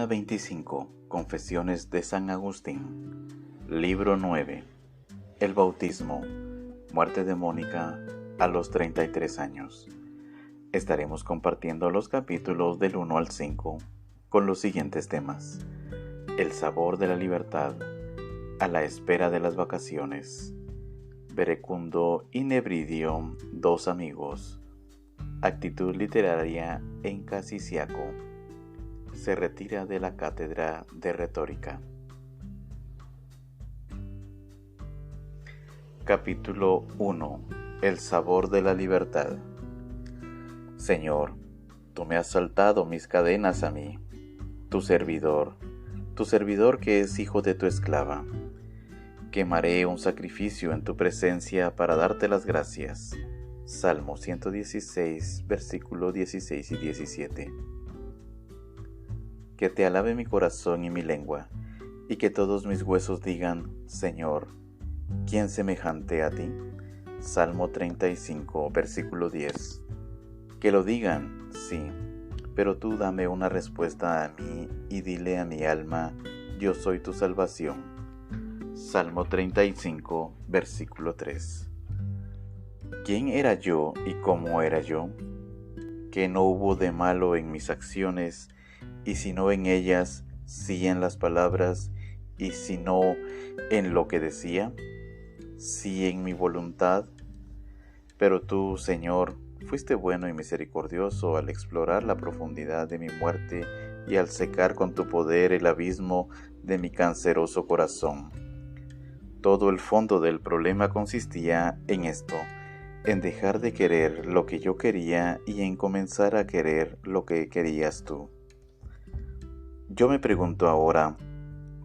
Día 25. Confesiones de San Agustín. Libro 9. El bautismo. Muerte de Mónica a los 33 años. Estaremos compartiendo los capítulos del 1 al 5 con los siguientes temas: el sabor de la libertad, a la espera de las vacaciones, Verecundo y Nebridio, dos amigos, actitud literaria en Casiciaco, se retira de la cátedra de retórica. Capítulo 1. El sabor de la libertad. Señor, tú me has saltado mis cadenas a mí, tu servidor que es hijo de tu esclava. Quemaré un sacrificio en tu presencia para darte las gracias. Salmo 116, versículos 16 y 17. Que te alabe mi corazón y mi lengua, y que todos mis huesos digan: Señor, ¿quién semejante a ti? Salmo 35, versículo 10. Que lo digan, sí, pero tú dame una respuesta a mí y dile a mi alma: yo soy tu salvación. Salmo 35, versículo 3. ¿Quién era yo y cómo era yo? Que no hubo de malo en mis acciones, y si no en ellas, sí en las palabras, y si no en lo que decía, sí en mi voluntad. Pero tú, Señor, fuiste bueno y misericordioso al explorar la profundidad de mi muerte y al secar con tu poder el abismo de mi canceroso corazón. Todo el fondo del problema consistía en esto: en dejar de querer lo que yo quería y en comenzar a querer lo que querías tú. Yo me pregunto ahora,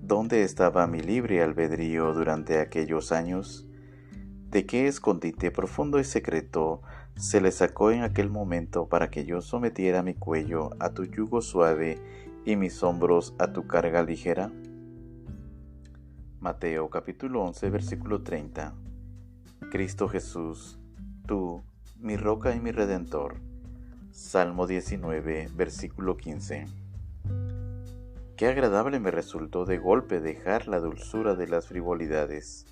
¿dónde estaba mi libre albedrío durante aquellos años? ¿De qué escondite profundo y secreto se le sacó en aquel momento para que yo sometiera mi cuello a tu yugo suave y mis hombros a tu carga ligera? Mateo capítulo 11, versículo 30. Cristo Jesús, tú, mi roca y mi redentor. Salmo 19, versículo 15. Qué agradable me resultó de golpe dejar la dulzura de las frivolidades.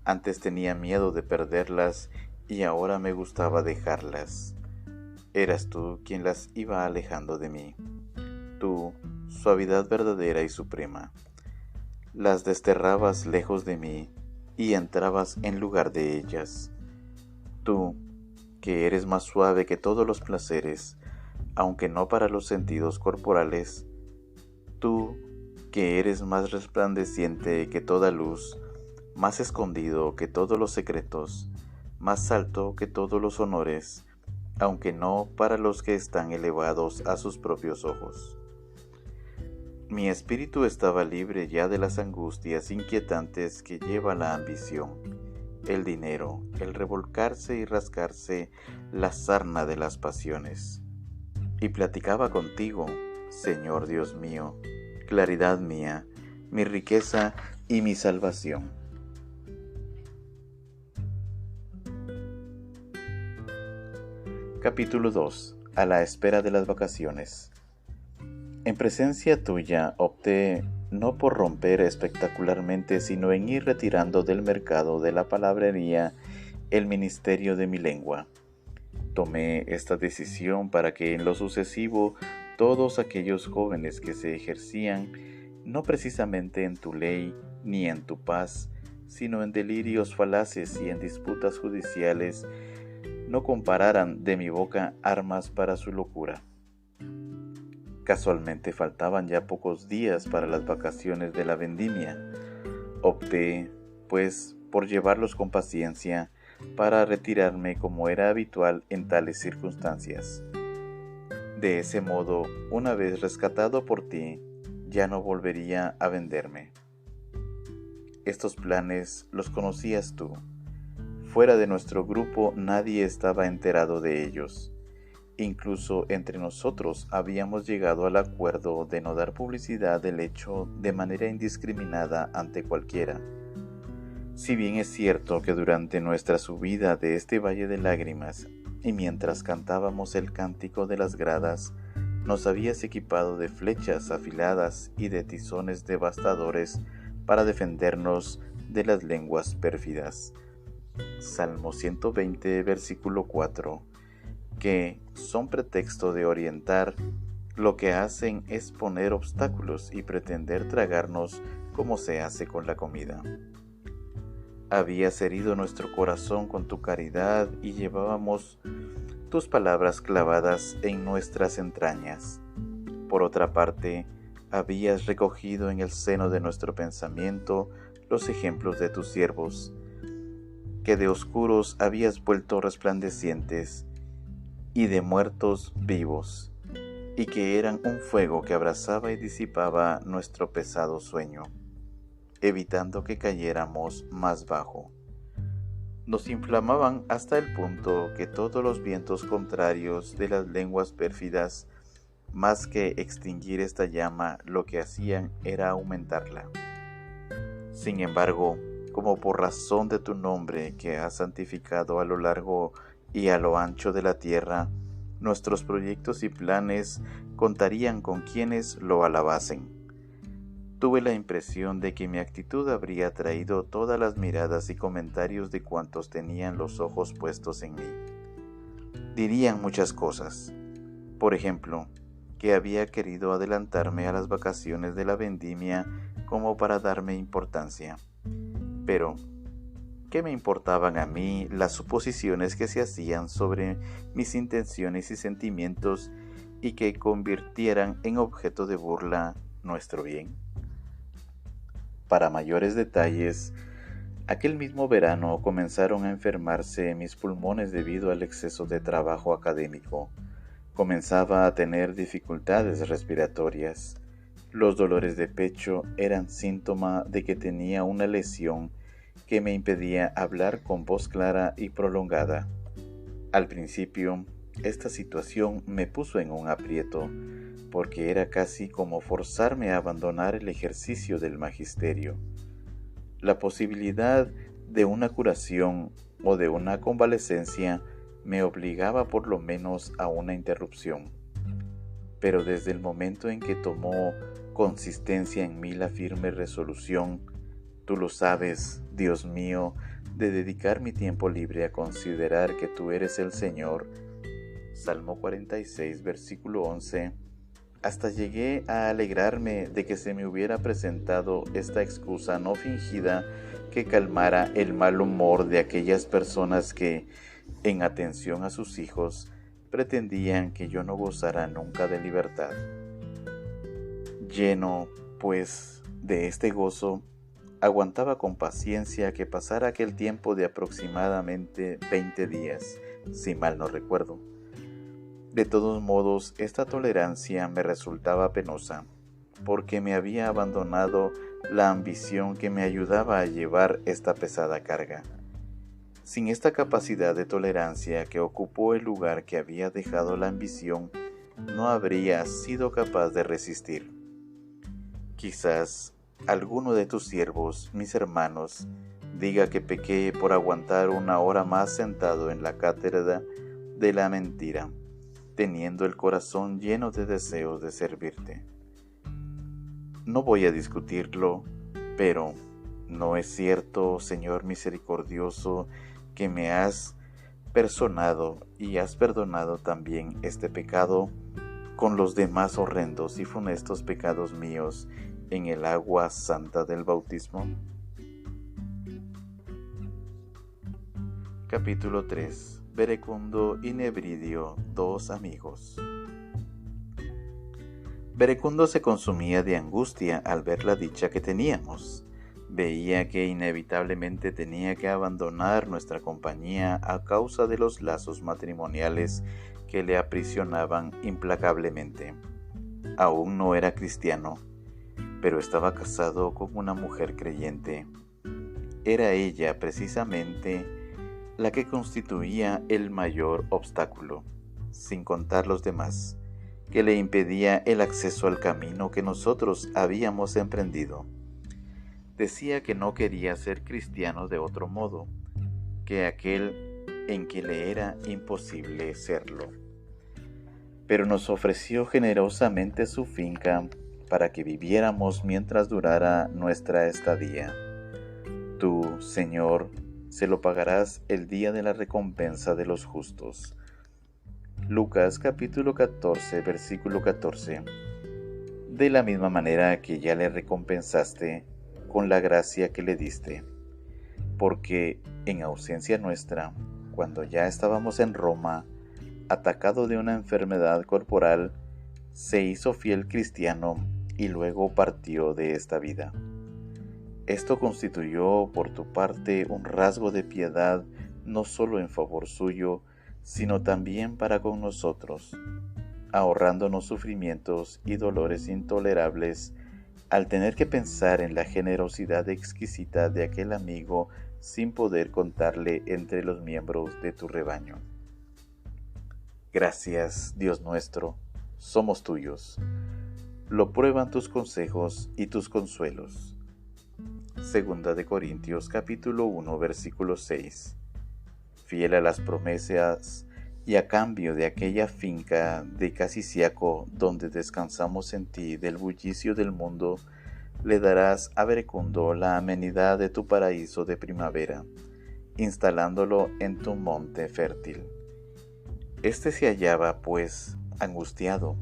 Antes tenía miedo de perderlas y ahora me gustaba dejarlas. Eras tú quien las iba alejando de mí. Tú, suavidad verdadera y suprema. Las desterrabas lejos de mí y entrabas en lugar de ellas. Tú, que eres más suave que todos los placeres, aunque no para los sentidos corporales. Tú, que eres más resplandeciente que toda luz, más escondido que todos los secretos, más alto que todos los honores, aunque no para los que están elevados a sus propios ojos. Mi espíritu estaba libre ya de las angustias inquietantes que lleva la ambición, el dinero, el revolcarse y rascarse la sarna de las pasiones. Y platicaba contigo, Señor Dios mío, claridad mía, mi riqueza y mi salvación. Capítulo 2. A la espera de las vacaciones. En presencia tuya opté no por romper espectacularmente, sino en ir retirando del mercado de la palabrería el ministerio de mi lengua. Tomé esta decisión para que en lo sucesivo todos aquellos jóvenes que se ejercían, no precisamente en tu ley ni en tu paz, sino en delirios falaces y en disputas judiciales, no compararan de mi boca armas para su locura. Casualmente faltaban ya pocos días para las vacaciones de la vendimia. Opté, pues, por llevarlos con paciencia para retirarme como era habitual en tales circunstancias. De ese modo, una vez rescatado por ti, ya no volvería a venderme. Estos planes los conocías tú. Fuera de nuestro grupo nadie estaba enterado de ellos. Incluso entre nosotros habíamos llegado al acuerdo de no dar publicidad del hecho de manera indiscriminada ante cualquiera. Si bien es cierto que durante nuestra subida de este valle de lágrimas y mientras cantábamos el cántico de las gradas, nos habías equipado de flechas afiladas y de tizones devastadores para defendernos de las lenguas pérfidas. Salmo 120, versículo 4, que son pretexto de orientar, lo que hacen es poner obstáculos y pretender tragarnos como se hace con la comida. Habías herido nuestro corazón con tu caridad y llevábamos tus palabras clavadas en nuestras entrañas. Por otra parte, habías recogido en el seno de nuestro pensamiento los ejemplos de tus siervos, que de oscuros habías vuelto resplandecientes y de muertos vivos, y que eran un fuego que abrazaba y disipaba nuestro pesado sueño, evitando que cayéramos más bajo. Nos inflamaban hasta el punto que todos los vientos contrarios de las lenguas pérfidas, más que extinguir esta llama, lo que hacían era aumentarla. Sin embargo, como por razón de tu nombre que has santificado a lo largo y a lo ancho de la tierra, nuestros proyectos y planes contarían con quienes lo alabasen. Tuve la impresión de que mi actitud habría atraído todas las miradas y comentarios de cuantos tenían los ojos puestos en mí. Dirían muchas cosas. Por ejemplo, que había querido adelantarme a las vacaciones de la vendimia como para darme importancia. Pero, ¿qué me importaban a mí las suposiciones que se hacían sobre mis intenciones y sentimientos y que convirtieran en objeto de burla nuestro bien? Para mayores detalles, aquel mismo verano comenzaron a enfermarse mis pulmones debido al exceso de trabajo académico. Comenzaba a tener dificultades respiratorias. Los dolores de pecho eran síntoma de que tenía una lesión que me impedía hablar con voz clara y prolongada. Al principio, esta situación me puso en un aprieto, porque era casi como forzarme a abandonar el ejercicio del magisterio. La posibilidad de una curación o de una convalecencia me obligaba por lo menos a una interrupción. Pero desde el momento en que tomó consistencia en mí la firme resolución, tú lo sabes, Dios mío, de dedicar mi tiempo libre a considerar que tú eres el Señor, Salmo 46, versículo 11, hasta llegué a alegrarme de que se me hubiera presentado esta excusa no fingida que calmara el mal humor de aquellas personas que, en atención a sus hijos, pretendían que yo no gozara nunca de libertad. Lleno, pues, de este gozo, aguantaba con paciencia que pasara aquel tiempo de aproximadamente 20 días, si mal no recuerdo. De todos modos, esta tolerancia me resultaba penosa, porque me había abandonado la ambición que me ayudaba a llevar esta pesada carga. Sin esta capacidad de tolerancia que ocupó el lugar que había dejado la ambición, no habría sido capaz de resistir. Quizás alguno de tus siervos, mis hermanos, diga que pequé por aguantar una hora más sentado en la cátedra de la mentira, teniendo el corazón lleno de deseos de servirte. No voy a discutirlo, pero ¿no es cierto, Señor misericordioso, que me has personado y has perdonado también este pecado con los demás horrendos y funestos pecados míos en el agua santa del bautismo? Capítulo 3. Verecundo y Nebridio, dos amigos. Verecundo se consumía de angustia al ver la dicha que teníamos. Veía que inevitablemente tenía que abandonar nuestra compañía a causa de los lazos matrimoniales que le aprisionaban implacablemente. Aún no era cristiano, pero estaba casado con una mujer creyente. Era ella precisamente la que constituía el mayor obstáculo, sin contar los demás, que le impedía el acceso al camino que nosotros habíamos emprendido. Decía que no quería ser cristiano de otro modo que aquel en que le era imposible serlo. pero nos ofreció generosamente su finca para que viviéramos mientras durara nuestra estadía. Tú, Señor, se lo pagarás el día de la recompensa de los justos. Lucas capítulo 14, versículo 14. De la misma manera que ya le recompensaste con la gracia que le diste, porque en ausencia nuestra, cuando ya estábamos en Roma, atacado de una enfermedad corporal, se hizo fiel cristiano y luego partió de esta vida. Esto constituyó por tu parte un rasgo de piedad no solo en favor suyo, sino también para con nosotros, ahorrándonos sufrimientos y dolores intolerables al tener que pensar en la generosidad exquisita de aquel amigo sin poder contarle entre los miembros de tu rebaño. Gracias, Dios nuestro, somos tuyos. Lo prueban tus consejos y tus consuelos. Segunda de Corintios capítulo 1 versículo 6. Fiel a las promesas y a cambio de aquella finca de Casiciaco donde descansamos en ti del bullicio del mundo, le darás a Verecundo la amenidad de tu paraíso de primavera, instalándolo en tu monte fértil. Este se hallaba, pues, angustiado,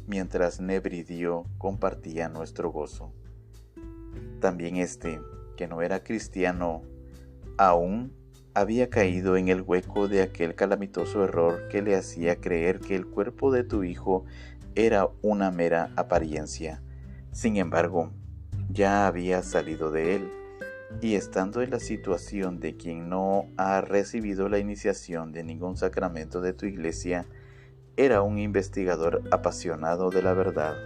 mientras Nebridio compartía nuestro gozo. También este, que no era cristiano, aún había caído en el hueco de aquel calamitoso error que le hacía creer que el cuerpo de tu hijo era una mera apariencia. Sin embargo, ya había salido de él, y estando en la situación de quien no ha recibido la iniciación de ningún sacramento de tu iglesia, era un investigador apasionado de la verdad.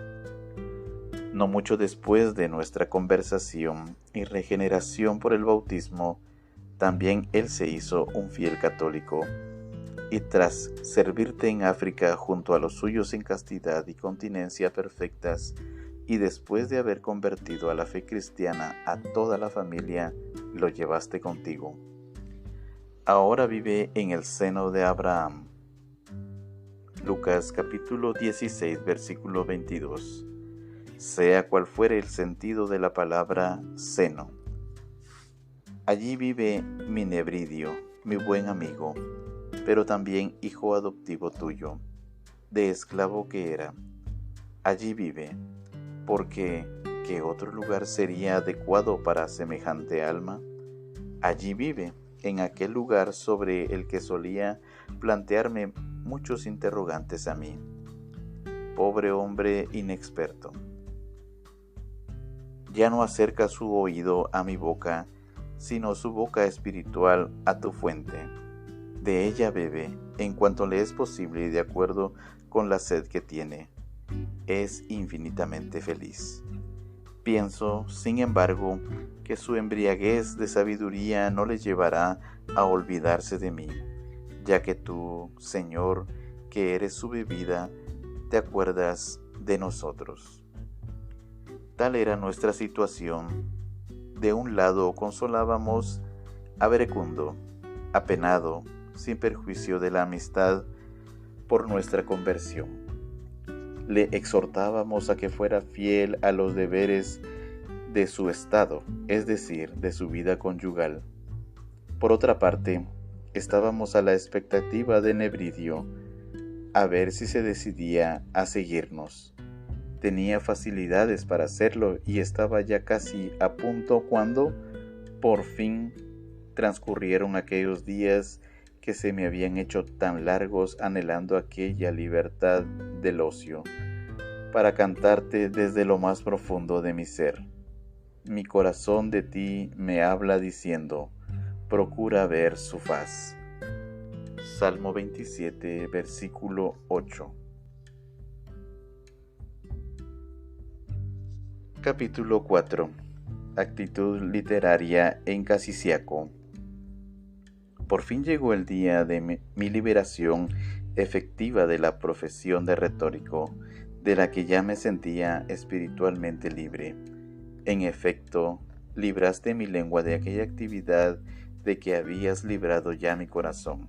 No mucho después de nuestra conversación y regeneración por el bautismo, también él se hizo un fiel católico, y tras servirte en África junto a los suyos en castidad y continencia perfectas, y después de haber convertido a la fe cristiana a toda la familia, lo llevaste contigo. Ahora vive en el seno de Abraham. Lucas capítulo 16, versículo 22. Sea cual fuere el sentido de la palabra seno. Allí vive mi Nebridio, mi buen amigo, pero también hijo adoptivo tuyo, de esclavo que era. Allí vive, porque ¿qué otro lugar sería adecuado para semejante alma? Allí vive, en aquel lugar sobre el que solía plantearme muchos interrogantes a mí. Pobre hombre inexperto. Ya no acerca su oído a mi boca, sino su boca espiritual a tu fuente. De ella bebe, en cuanto le es posible y de acuerdo con la sed que tiene. Es infinitamente feliz. Pienso, sin embargo, que su embriaguez de sabiduría no le llevará a olvidarse de mí, ya que tú, Señor, que eres su bebida, te acuerdas de nosotros. Tal era nuestra situación. De un lado consolábamos a Verecundo, apenado, sin perjuicio de la amistad, por nuestra conversión. Le exhortábamos a que fuera fiel a los deberes de su estado, es decir, de su vida conyugal. Por otra parte, estábamos a la expectativa de Nebridio, a ver si se decidía a seguirnos. Tenía facilidades para hacerlo y estaba ya casi a punto cuando, por fin, transcurrieron aquellos días que se me habían hecho tan largos anhelando aquella libertad del ocio, para cantarte desde lo más profundo de mi ser. Mi corazón de ti me habla diciendo, procura ver su faz. Salmo 27, versículo 8. Capítulo 4. Actitud literaria en Casiciaco. Por fin llegó el día de mi liberación efectiva de la profesión de retórico, de la que ya me sentía espiritualmente libre. En efecto, libraste mi lengua de aquella actividad de que habías librado ya mi corazón.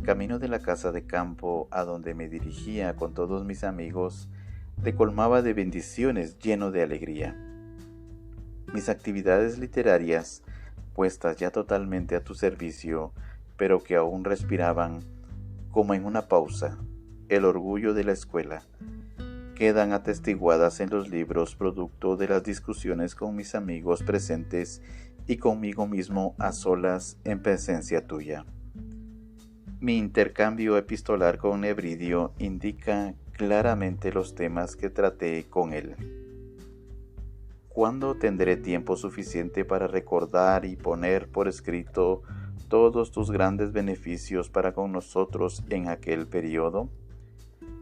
Camino de la casa de campo a donde me dirigía con todos mis amigos, te colmaba de bendiciones, lleno de alegría. Mis actividades literarias, puestas ya totalmente a tu servicio, pero que aún respiraban, como en una pausa, el orgullo de la escuela, quedan atestiguadas en los libros producto de las discusiones con mis amigos presentes y conmigo mismo a solas en presencia tuya. Mi intercambio epistolar con Nebridio indica claramente los temas que traté con él. ¿Cuándo tendré tiempo suficiente para recordar y poner por escrito todos tus grandes beneficios para con nosotros en aquel periodo,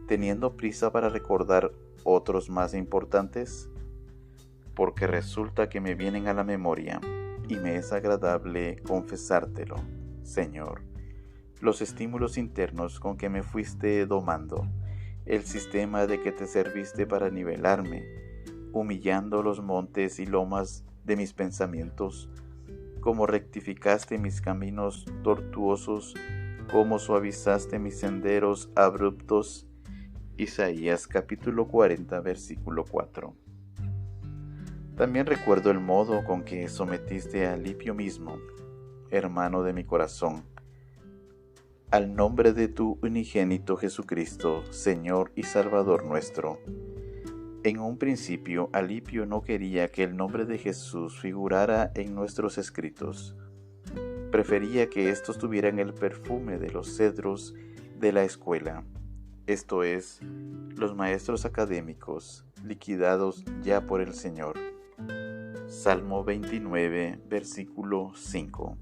teniendo prisa para recordar otros más importantes? Porque resulta que me vienen a la memoria y me es agradable confesártelo, Señor, los estímulos internos con que me fuiste domando, el sistema de que te serviste para nivelarme, humillando los montes y lomas de mis pensamientos, cómo rectificaste mis caminos tortuosos, cómo suavizaste mis senderos abruptos. Isaías capítulo 40, versículo 4. También recuerdo el modo con que sometiste a Alipio mismo, hermano de mi corazón, al nombre de tu unigénito Jesucristo, Señor y Salvador nuestro. En un principio, Alipio no quería que el nombre de Jesús figurara en nuestros escritos. Prefería que estos tuvieran el perfume de los cedros de la escuela, esto es, los maestros académicos, liquidados ya por el Señor. Salmo 29, versículo 5.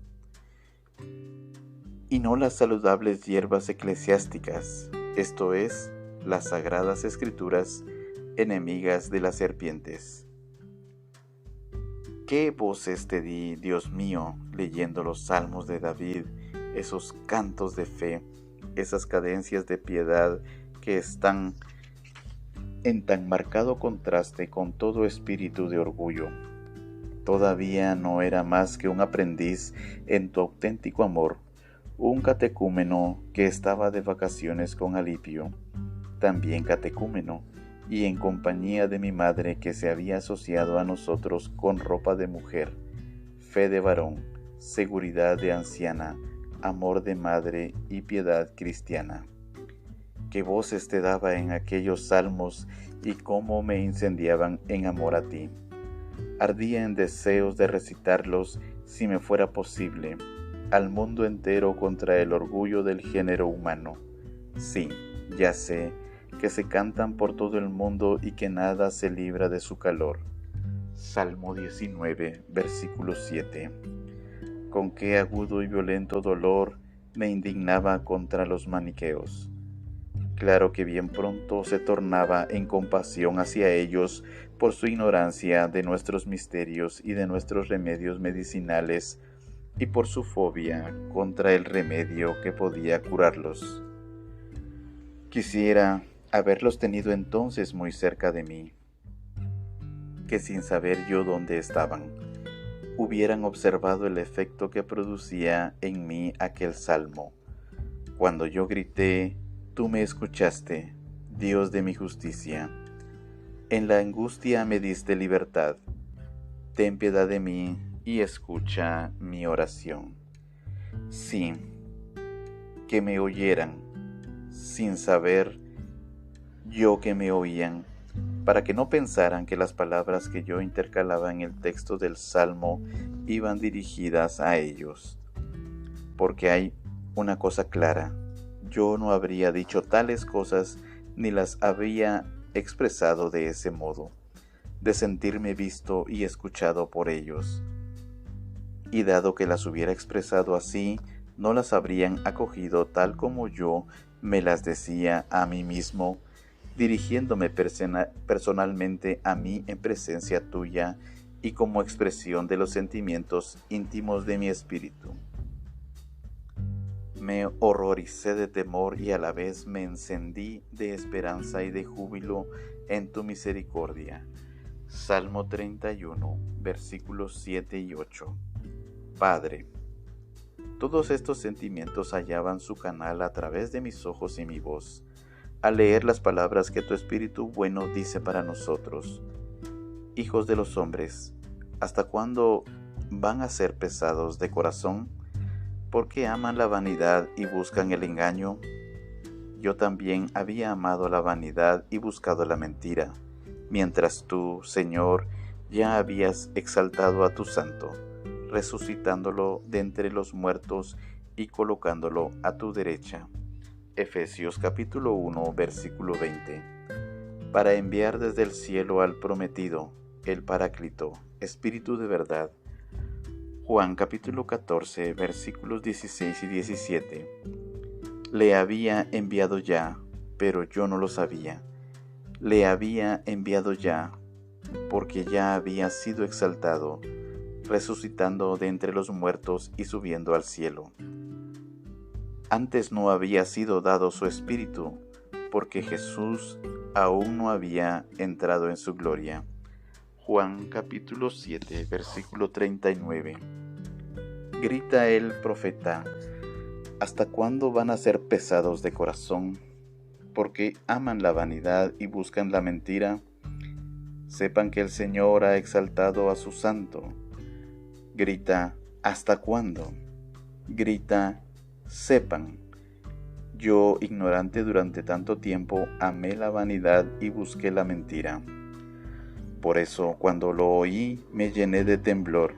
Y no las saludables hierbas eclesiásticas, esto es, las sagradas escrituras, enemigas de las serpientes. ¿Qué voces te di, Dios mío, leyendo los salmos de David, esos cantos de fe, esas cadencias de piedad que están en tan marcado contraste con todo espíritu de orgullo? Todavía no era más que un aprendiz en tu auténtico amor, un catecúmeno que estaba de vacaciones con Alipio, también catecúmeno, y en compañía de mi madre que se había asociado a nosotros con ropa de mujer, fe de varón, seguridad de anciana, amor de madre y piedad cristiana. Qué voces te daba en aquellos salmos y cómo me incendiaban en amor a ti. Ardía en deseos de recitarlos si me fuera posible, al mundo entero contra el orgullo del género humano. Sí, ya sé que se cantan por todo el mundo y que nada se libra de su calor. Salmo 19, versículo 7. Con qué agudo y violento dolor me indignaba contra los maniqueos. Claro que bien pronto se tornaba en compasión hacia ellos por su ignorancia de nuestros misterios y de nuestros remedios medicinales y por su fobia contra el remedio que podía curarlos. Quisiera haberlos tenido entonces muy cerca de mí, que sin saber yo dónde estaban, hubieran observado el efecto que producía en mí aquel salmo. Cuando yo grité, tú me escuchaste, Dios de mi justicia. En la angustia me diste libertad. Ten piedad de mí y escucha mi oración. Sí, que me oyeran, sin saber yo que me oían, para que no pensaran que las palabras que yo intercalaba en el texto del Salmo iban dirigidas a ellos. Porque hay una cosa clara, yo no habría dicho tales cosas ni las habría expresado de ese modo, de sentirme visto y escuchado por ellos. Y dado que las hubiera expresado así, no las habrían acogido tal como yo me las decía a mí mismo, dirigiéndome personalmente a mí en presencia tuya y como expresión de los sentimientos íntimos de mi espíritu. Me horroricé de temor y a la vez me encendí de esperanza y de júbilo en tu misericordia. Salmo 31, versículos 7 y 8. Padre, Todos estos sentimientos hallaban su canal a través de mis ojos y mi voz, al leer las palabras que tu Espíritu bueno dice para nosotros. Hijos de los hombres, ¿hasta cuándo van a ser pesados de corazón? ¿Porque aman la vanidad y buscan el engaño? Yo también había amado la vanidad y buscado la mentira, mientras tú, Señor, ya habías exaltado a tu santo, resucitándolo de entre los muertos y colocándolo a tu derecha. Efesios capítulo 1, versículo 20. Para enviar desde el cielo al prometido, el Paráclito, Espíritu de verdad. Juan capítulo 14, versículos 16 y 17. Le había enviado ya, pero yo no lo sabía. Le había enviado ya, porque ya había sido exaltado, resucitando de entre los muertos y subiendo al cielo. Antes no había sido dado su Espíritu, porque Jesús aún no había entrado en su gloria. Juan capítulo 7, versículo 39. Grita el profeta: ¿hasta cuándo van a ser pesados de corazón? Porque aman la vanidad y buscan la mentira. Sepan que el Señor ha exaltado a su santo. Grita: ¿hasta cuándo? Grita: sepan. Yo, ignorante durante tanto tiempo, amé la vanidad y busqué la mentira. Por eso, cuando lo oí, me llené de temblor.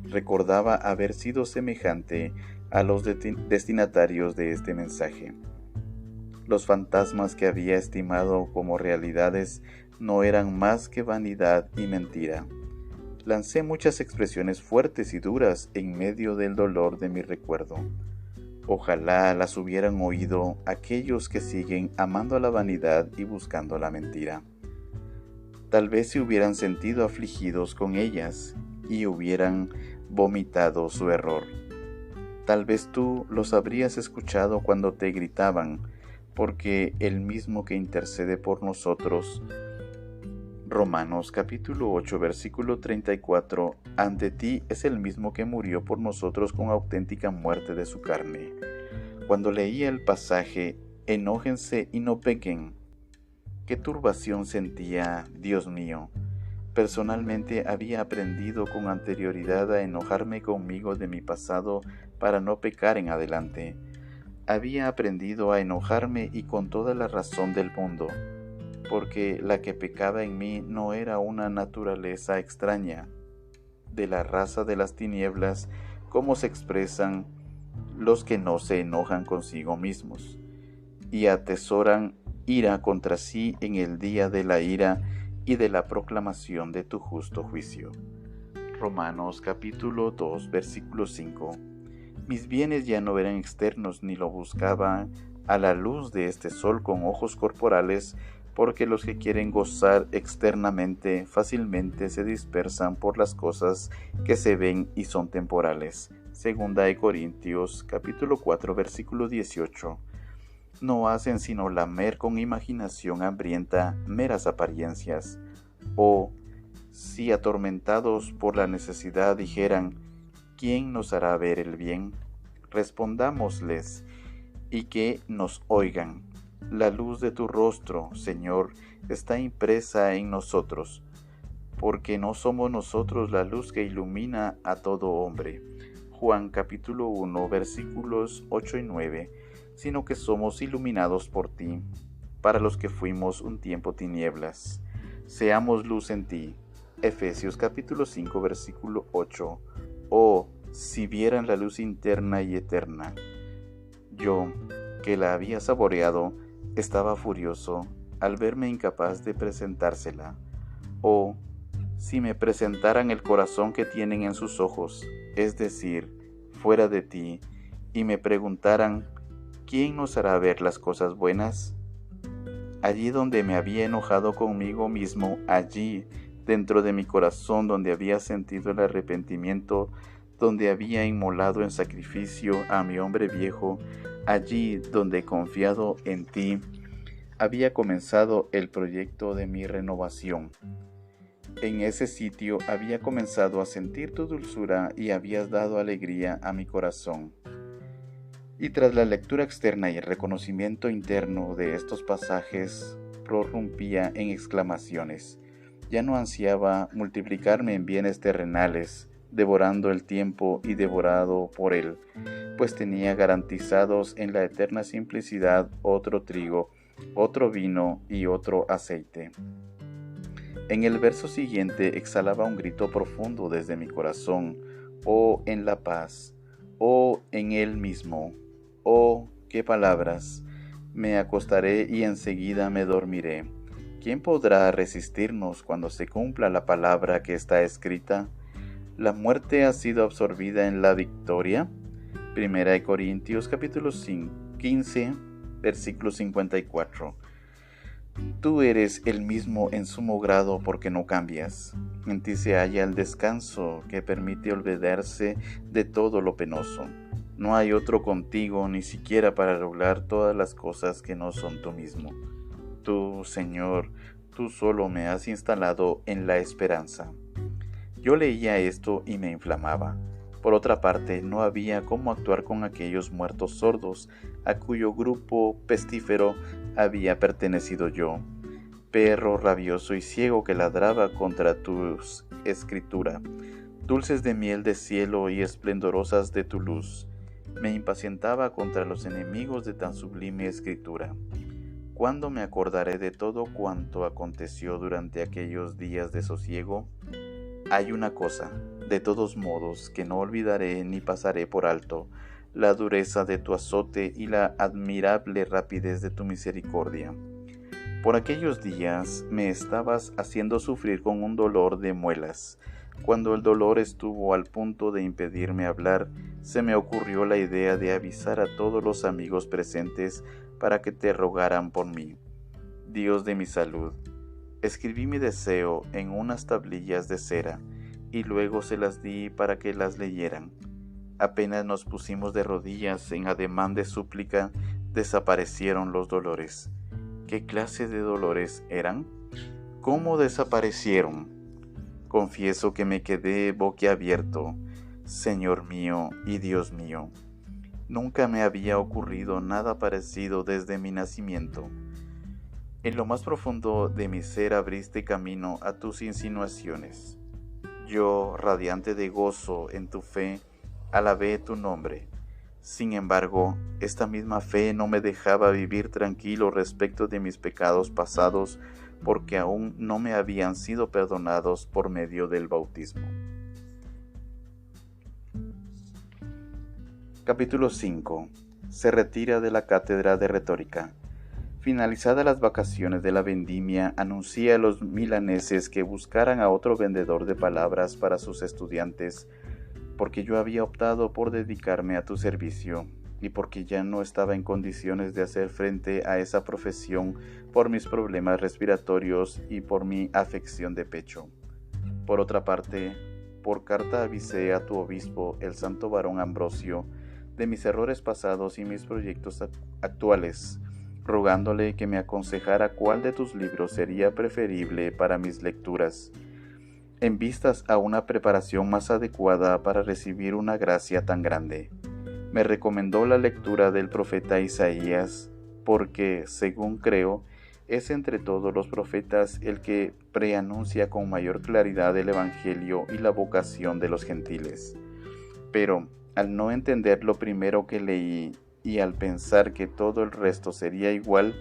Recordaba haber sido semejante a los destinatarios de este mensaje. Los fantasmas que había estimado como realidades no eran más que vanidad y mentira. Lancé muchas expresiones fuertes y duras en medio del dolor de mi recuerdo. Ojalá las hubieran oído aquellos que siguen amando la vanidad y buscando la mentira. Tal vez se hubieran sentido afligidos con ellas y hubieran vomitado su error. Tal vez tú los habrías escuchado cuando te gritaban, porque el mismo que intercede por nosotros, Romanos capítulo 8, versículo 34, ante ti es el mismo que murió por nosotros con auténtica muerte de su carne. Cuando leía el pasaje, enójense y no pequen. ¿Qué turbación sentía, Dios mío? Personalmente había aprendido con anterioridad a enojarme conmigo de mi pasado para no pecar en adelante. Había aprendido a enojarme y con toda la razón del mundo, porque la que pecaba en mí no era una naturaleza extraña, de la raza de las tinieblas, como se expresan los que no se enojan consigo mismos, y atesoran ira contra sí en el día de la ira y de la proclamación de tu justo juicio. Romanos capítulo 2, versículo 5. Mis bienes ya no eran externos ni lo buscaba a la luz de este sol con ojos corporales, porque los que quieren gozar externamente fácilmente se dispersan por las cosas que se ven y son temporales. Segunda de Corintios capítulo 4, versículo 18. No hacen sino lamer con imaginación hambrienta meras apariencias. O, si atormentados por la necesidad dijeran: ¿quién nos hará ver el bien? Respondámosles, y que nos oigan. La luz de tu rostro, Señor, está impresa en nosotros, porque no somos nosotros la luz que ilumina a todo hombre. Juan capítulo 1, versículos 8 y 9. Sino que somos iluminados por ti, para los que fuimos un tiempo tinieblas. Seamos luz en ti. Efesios capítulo 5, versículo 8. Oh, si vieran la luz interna y eterna. Yo, que la había saboreado, estaba furioso al verme incapaz de presentársela. Oh, si me presentaran el corazón que tienen en sus ojos, es decir, fuera de ti, y me preguntaran: ¿quién nos hará ver las cosas buenas? Allí donde me había enojado conmigo mismo, allí, dentro de mi corazón donde había sentido el arrepentimiento, donde había inmolado en sacrificio a mi hombre viejo, allí donde confiado en ti, había comenzado el proyecto de mi renovación. En ese sitio había comenzado a sentir tu dulzura y habías dado alegría a mi corazón. Y tras la lectura externa y el reconocimiento interno de estos pasajes, prorrumpía en exclamaciones. Ya no ansiaba multiplicarme en bienes terrenales, devorando el tiempo y devorado por él, pues tenía garantizados en la eterna simplicidad otro trigo, otro vino y otro aceite. En el verso siguiente exhalaba un grito profundo desde mi corazón: oh, en la paz, oh, en él mismo, oh, qué palabras. Me acostaré y enseguida me dormiré. ¿Quién podrá resistirnos cuando se cumpla la palabra que está escrita? ¿La muerte ha sido absorbida en la victoria? 1 Corintios capítulo 15, versículo 54. Tú eres el mismo en sumo grado porque no cambias. En ti se halla el descanso que permite olvidarse de todo lo penoso. No hay otro contigo, ni siquiera para regular todas las cosas que no son tú mismo. Tú, Señor, tú solo me has instalado en la esperanza. Yo leía esto y me inflamaba. Por otra parte, no había cómo actuar con aquellos muertos sordos a cuyo grupo pestífero había pertenecido yo, perro rabioso y ciego que ladraba contra tu escritura, dulces de miel de cielo y esplendorosas de tu luz. Me impacientaba contra los enemigos de tan sublime escritura. ¿Cuándo me acordaré de todo cuanto aconteció durante aquellos días de sosiego? Hay una cosa, de todos modos, que no olvidaré ni pasaré por alto: la dureza de tu azote y la admirable rapidez de tu misericordia. Por aquellos días me estabas haciendo sufrir con un dolor de muelas. Cuando el dolor estuvo al punto de impedirme hablar, se me ocurrió la idea de avisar a todos los amigos presentes para que te rogaran por mí. Dios de mi salud, escribí mi deseo en unas tablillas de cera y luego se las di para que las leyeran. Apenas nos pusimos de rodillas en ademán de súplica, desaparecieron los dolores. ¿Qué clase de dolores eran? ¿Cómo desaparecieron? Confieso que me quedé boquiabierto. Señor mío y Dios mío, nunca me había ocurrido nada parecido desde mi nacimiento. En lo más profundo de mi ser abriste camino a tus insinuaciones. Yo, radiante de gozo en tu fe, alabé tu nombre. Sin embargo, esta misma fe no me dejaba vivir tranquilo respecto de mis pecados pasados, porque aún no me habían sido perdonados por medio del bautismo. Capítulo 5. Se retira de la cátedra de retórica. Finalizadas las vacaciones de la vendimia, anuncié a los milaneses que buscaran a otro vendedor de palabras para sus estudiantes, porque yo había optado por dedicarme a tu servicio y porque ya no estaba en condiciones de hacer frente a esa profesión por mis problemas respiratorios y por mi afección de pecho. Por otra parte, por carta avisé a tu obispo, el santo varón Ambrosio, de mis errores pasados y mis proyectos actuales, rogándole que me aconsejara cuál de tus libros sería preferible para mis lecturas, en vistas a una preparación más adecuada para recibir una gracia tan grande. Me recomendó la lectura del profeta Isaías, porque, según creo, es entre todos los profetas el que preanuncia con mayor claridad el Evangelio y la vocación de los gentiles. Pero, al no entender lo primero que leí y al pensar que todo el resto sería igual,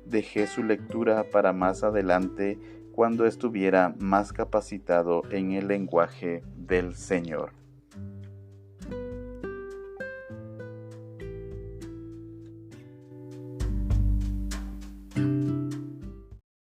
dejé su lectura para más adelante, cuando estuviera más capacitado en el lenguaje del Señor.